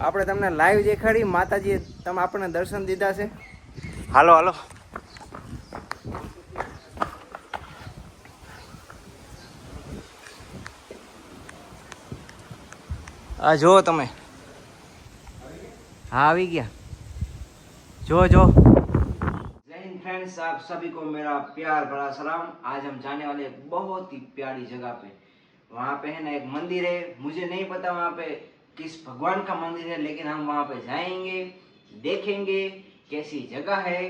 આપણે તમને લાઈવ દેખાડી માતાજીએ તમે આપણને દર્શન દીધા છે. હાલો હાલો. આ જો તમે. हाँ अभी क्या जो जो. जय हिंद फ्रेंड्स, आप सभी को मेरा प्यार भरा सलाम. आज हम जाने वाले एक बहुत ही प्यारी जगह पे. वहाँ पे है ना एक मंदिर है. मुझे नहीं पता वहाँ पे किस भगवान का मंदिर है, लेकिन हम वहाँ पे जाएंगे, देखेंगे कैसी जगह है,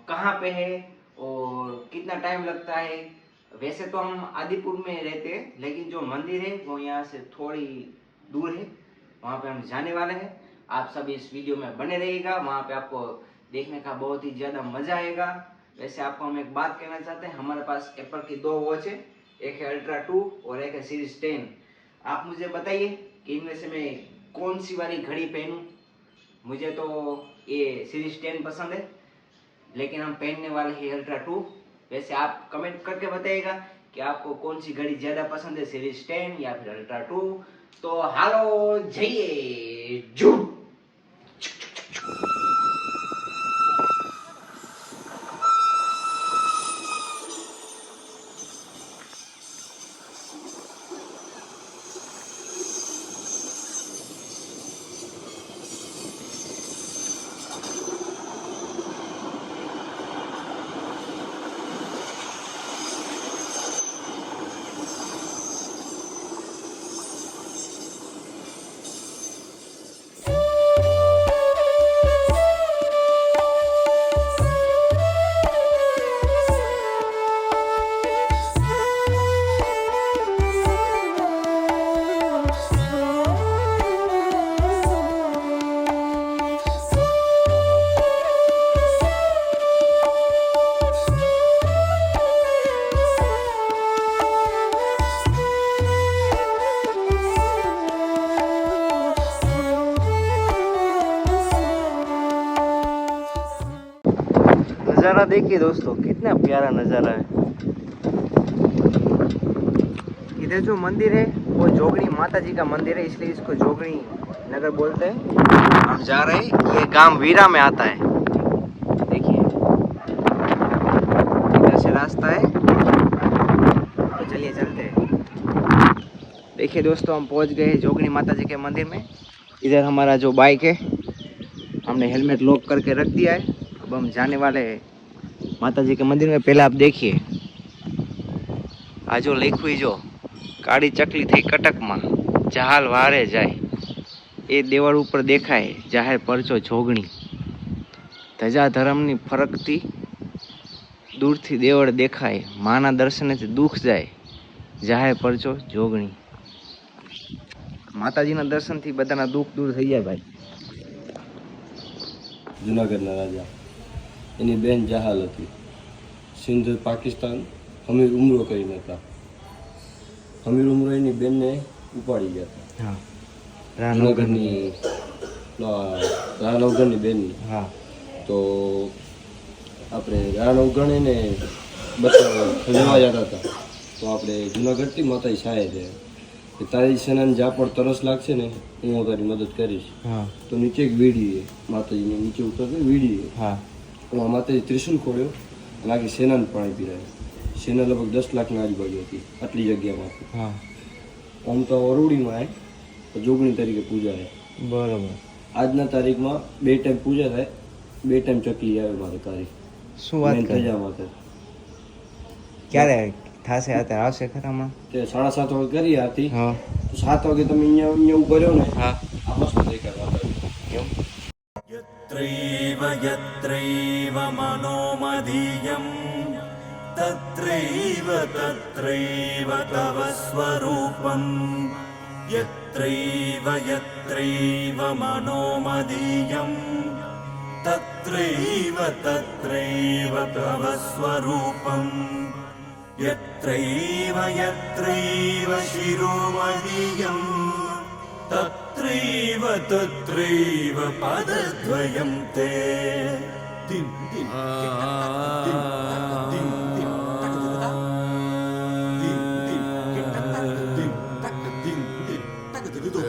कहाँ पे है और कितना टाइम लगता है. वैसे तो हम आदिपुर में रहते हैं, लेकिन जो मंदिर है वो यहाँ से थोड़ी दूर है. वहाँ पे हम जाने वाले हैं. आप सभी इस वीडियो में बने रहिएगा. वहाँ पे आपको देखने का बहुत ही ज़्यादा मज़ा आएगा. वैसे आपको हम एक बात कहना चाहते हैं, हमारे पास एप्पल की 2 वॉच है, एक है अल्ट्रा 2 और एक है सीरीज 10. आप मुझे बताइए कि इनमें से मैं कौन सी वाली घड़ी पहनूं. मुझे तो ये सीरीज 10 पसंद है, लेकिन हम पहनने वाले हैं अल्ट्रा 2. वैसे आप कमेंट करके बताइएगा कि आपको कौन सी घड़ी ज़्यादा पसंद है, सीरीज 10 या फिर अल्ट्रा 2. तो हालो जइए जू. नज़ारा देखिए दोस्तों, कितना प्यारा नज़ारा है. इधर जो मंदिर है वो जोगणी माता जी का मंदिर है, इसलिए इसको जोगणी नगर बोलते हैं. हम जा रहे हैं, ये गांव वीरा में आता है. देखिए इधर से रास्ता है, तो चलिए चलते हैं. देखिए दोस्तों, हम पहुंच गए जोगणी माता जी के मंदिर में. इधर हमारा जो बाइक है हमने हेलमेट लॉक करके रख दिया है. अब हम जाने वाले हैं माता जी के मंदिर में. पहले आप देखिए आ जो लिखुई जो काड़ी चकली थी कटक में जहाल वारे जाए, ये देवળ ઉપર દેખાય જાહેર પરચો જોગણી. ધજા ધરમની ફરકતી દૂરથી દેવળ દેખાય, માના દર્શનેથી દુઃખ જાય જાહેર પરચો જોગણી. માતાજીના દર્શનથી બધાના દુઃખ દૂર થઈ જાય ભાઈ. જુનાગઢના રાજા એની બેન જહાલ હતી. સિંધ પાકિસ્તાન હમીર ઉમરો કરીને હતા. હમીર ઉમરો એની બેનને ઉપાડી ગયા હતા. હા, જુનાગઢની રાનવગણની બેનની. હા, તો આપણે રાનવગણ એને બચાવવા જતા હતા. તો આપણે જુનાગઢથી માતાજી સાહેબ છે કે તારી સેનાને જ્યાં પણ તરસ લાગશે ને હું તારી મદદ કરીશ. હા, તો નીચે એક વીડી છે, માતાજીની નીચે ઉતરતી વીડી છે. હા, એમાં માતાજી ત્રિશુલ ખોલ્યો અને આખી સેનાને પાણી પીરાય. સેના લગભગ 10 લાખની આજુબાજુ હતી આટલી જગ્યામાં. હા, આમ તો અરોડીમાં આવે તો જોગણી તરીકે પૂજા થાય. બરોબર. આજના તારીખમાં 2 ટાઈમ પૂજા થાય, 2 ટાઈમ ચકલી આવે મારે તારીખ. શું વાત કરે? ધજા માથે ક્યારે થાશે? અત્યારે આવશે ખરામાં? તે 7:30 વાગે કરી હતી. હા, તો 7 વાગે તમે અહીંયા ઉભો રહ્યો ને, હા, આ મસ્ત દેખાય. કેમ? यत्रैव यत्रैव मनोमदीयं तत्रैव तत्रैव तव स्वरूपं. यत्रैव यत्रैव मनोमदीयं तत्रैव तत्रैव तव स्वरूपं. यत्रैव यत्रैव शिरोमदीयं तत्रैव तत्रैव पदद्वयं ते. दिं दिं दिं दिं दिं तकददा दिं दिं दिं दिं तक दिं दिं तकददा.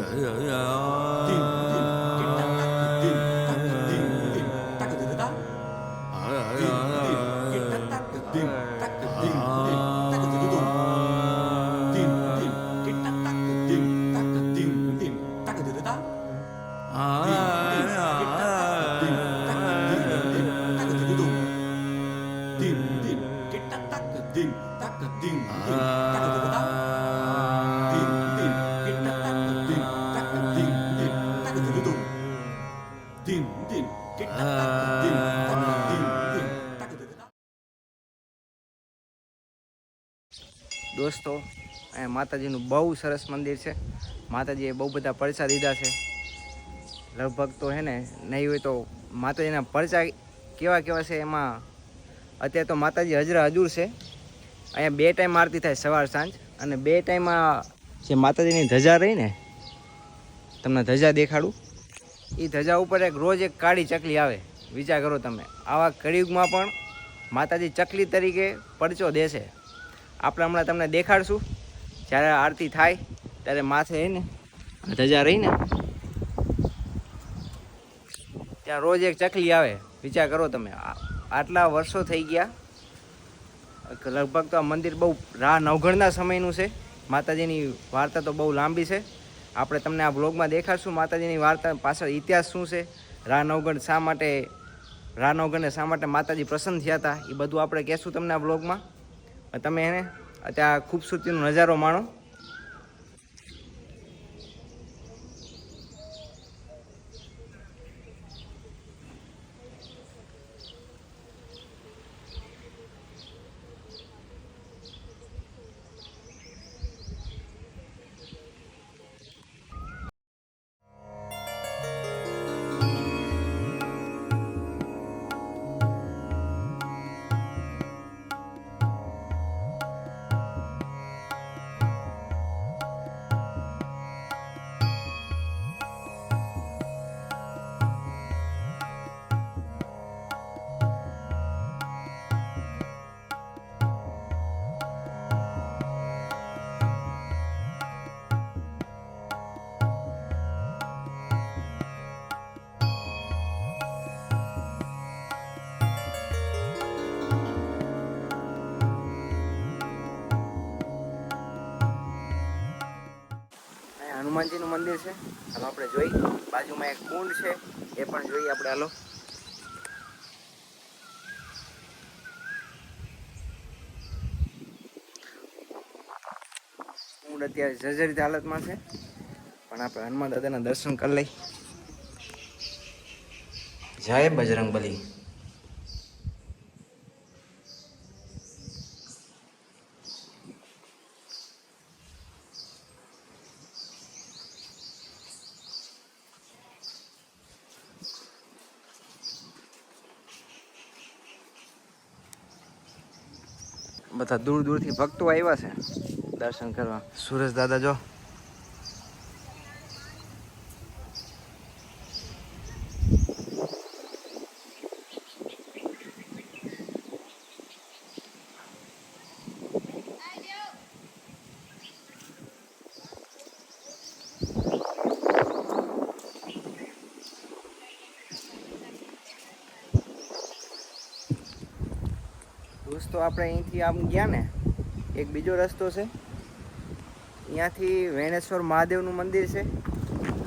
દોસ્તો, અહીંયા માતાજીનું બહુ સરસ મંદિર છે. માતાજીએ બહુ બધા પરચા દીધા છે. લગભગ તો હે ને નહીં હોય તો માતાજીના પરચા કેવા કેવા છે એમાં અત્યારે તો માતાજી હજરા હજુર છે. અહીંયા 2 ટાઈમ આરતી થાય, સવાર સાંજ, અને 2 ટાઈમમાં જે માતાજીની ધજા રહી ને, તમને ધજા દેખાડું. એ ધજા ઉપર રોજ એક કાળી ચકલી આવે. વિચાર કરો તમે, આવા કળિયુગમાં પણ માતાજી ચકલી તરીકે પરચો દેશે. આપણે હમણાં તમને દેખાડશું. જ્યારે આરતી થાય ત્યારે માથે ને ધજા રહી ને ત્યાં રોજ એક ચકલી આવે. વિચાર કરો તમે, આટલા વર્ષો થઈ ગયા. લગભગ તો આ મંદિર બહુ રાહ નવઘણના સમયનું છે. માતાજીની વાર્તા તો બહુ લાંબી છે. આપણે તમને આ બ્લોગમાં દેખાડશું માતાજીની વાર્તા પાછળ ઇતિહાસ શું છે, રાહ નવઘણ શા માટે માતાજી પ્રસન્ન થયા હતા, એ બધું આપણે કહેશું તમને આ બ્લોગમાં. તમે એને ત્યાં ખૂબસૂરતીનો નજારો માણો. હનુમાનજીનું મંદિર છે. હાલો આપણે જોઈ. બાજુમાં એક કુંડ છે, એ પણ જોઈએ આપણે. હાલો, કુંડ અત્યારે જર્જરિત હાલતમાં છે, પણ આપણે હનુમાન દાદાના દર્શન કરી લઈ. જય બજરંગબલી. બધા દૂર દૂરથી ભક્તો આવ્યા છે દર્શન કરવા. સુરેશ દાદા જો, દોસ્તો આપણે અહીંથી આમ ગયા ને, એક બીજો રસ્તો છે. અહીંયાથી વેણેશ્વર મહાદેવનું મંદિર છે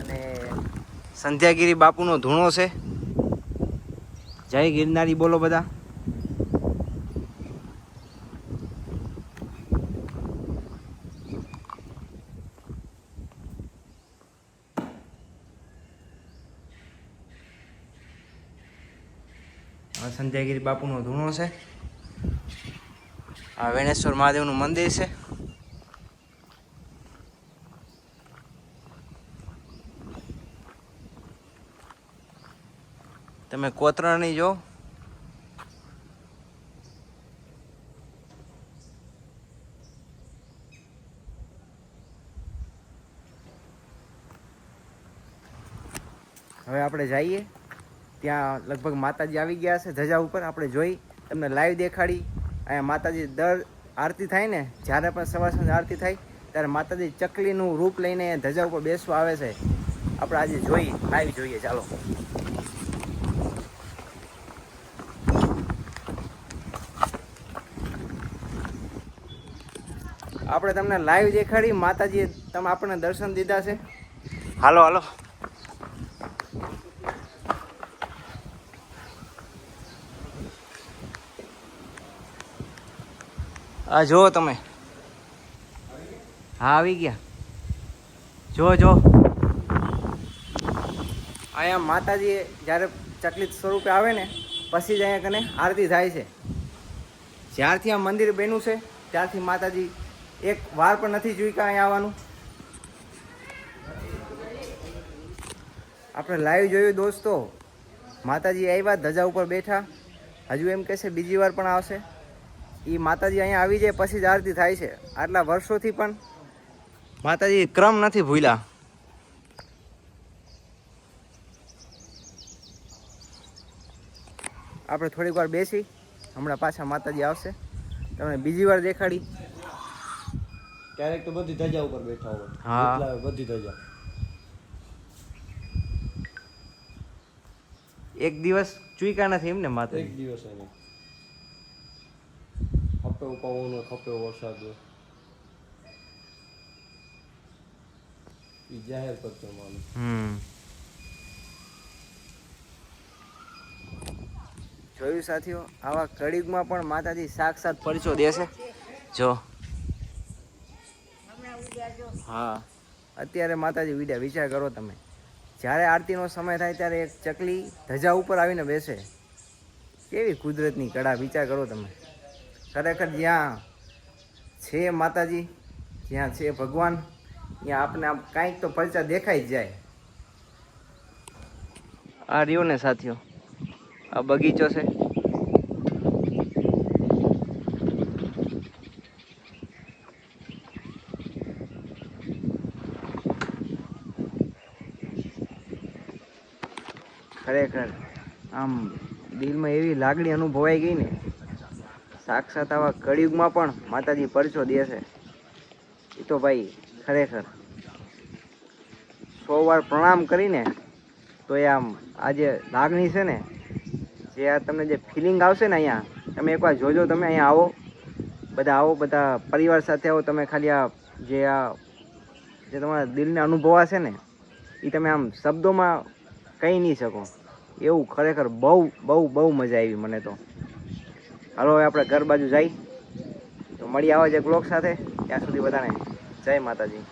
અને સંધ્યાગીરી બાપુનો ધૂણો છે. જય ગિરનારી બોલો બધા. સંધ્યાગીરી બાપુનો ધૂણો છે. આ વેણેશ્વર મહાદેવનું મંદિર છે. તમે કોતરણી જો, હવે આપણે જઈએ. ત્યાં લગભગ માતાજી આવી ગયા છે ધજા ઉપર. આપણે જોઈ તમને લાઈવ દેખાડી. અહીંયા માતાજી દર આરતી થાય ને, જ્યારે પણ સવાર સાંજ આરતી થાય ત્યારે માતાજી ચકલીનું રૂપ લઈને ધજા ઉપર બેસવા આવે છે. આપણે આજે જોઈ લાઈવ જોઈએ. ચાલો, આપણે તમને લાઈવ દેખાડી. માતાજીએ તમે આપણને દર્શન દીધા છે. હાલો હાલો, આ જુઓ તમે. હા, આવી ગયા. જો અહીંયા માતાજી જ્યારે ચકલી સ્વરૂપે આવે ને, પછી જ અહીંયા કને આરતી થાય છે. જ્યારથી આ મંદિર બન્યું છે ત્યારથી માતાજી એક વાર પણ નથી ચૂક્યા અહીંયા આવવાનું. આપણે લાઈવ જોયું દોસ્તો, માતાજી આવ્યા, ધજા ઉપર બેઠા, હજુ એમ કહેશે બીજી વાર પણ આવશે. એ માતાજી અહીંયા આવી જાય પછી જ આરતી થાય છે. આટલા વર્ષોથી પણ માતાજી ક્રમ નથી ભૂલ્યા. આપણે થોડીક વાર બેસી, હમણાં પાછા માતાજી આવશે, તમને બીજી વાર દેખાડી. ક્યારેક તો બધી ધજા ઉપર બેઠા હોય. હા. એટલા બધી ધજા. એક દિવસ ચૂક્યા નથી એમને માતાજી? એક દિવસ એને ખપે પવન ખપે વરસાદ ઈ જાહેર કરતો માનું. જોયું સાથીઓ, આવા કળિયુગમાં પણ માતાજી સાક્ષાત પરિચય દેશે. જો હા, અત્યારે માતાજી વિદ્યા, વિચાર કરો તમે, જ્યારે આરતીનો સમય થાય ત્યારે એક ચકલી ધજા ઉપર આવીને બેસે. કેવી કુદરતની કળા, વિચાર કરો તમે. ખરેખર જ્યાં છે માતાજી, જ્યાં છે ભગવાન, ત્યાં આપણે આમ કાંઈક તો પરિચય દેખાઈ જ જાય. આ રહ્યો ને સાથીઓ, આ બગીચો છે. ખરેખર આમ દિલમાં એવી લાગણી અનુભવાઈ ગઈ ને, સાક્ષાત આવા કળિયુગમાં પણ માતાજી પરચો દે છે. એ તો ભાઈ ખરેખર 100 વાર પ્રણામ કરીને તો એ આમ આ જે લાગણી છે ને, જે આ તમને જે ફિલિંગ આવશે ને અહીંયા, તમે એકવાર જોજો. તમે અહીંયા આવો, બધા પરિવાર સાથે આવો. તમે ખાલી આ જે તમારા દિલને અનુભવાશે ને, એ તમે આમ શબ્દોમાં કહી નહીં શકો એવું. ખરેખર બહુ બહુ બહુ મજા આવી મને તો. હાલો હવે આપણે ઘર બાજુ જઈ, તો મળી આવે છે બ્લોગ સાથે. ત્યાં સુધી બધાને જય માતાજી.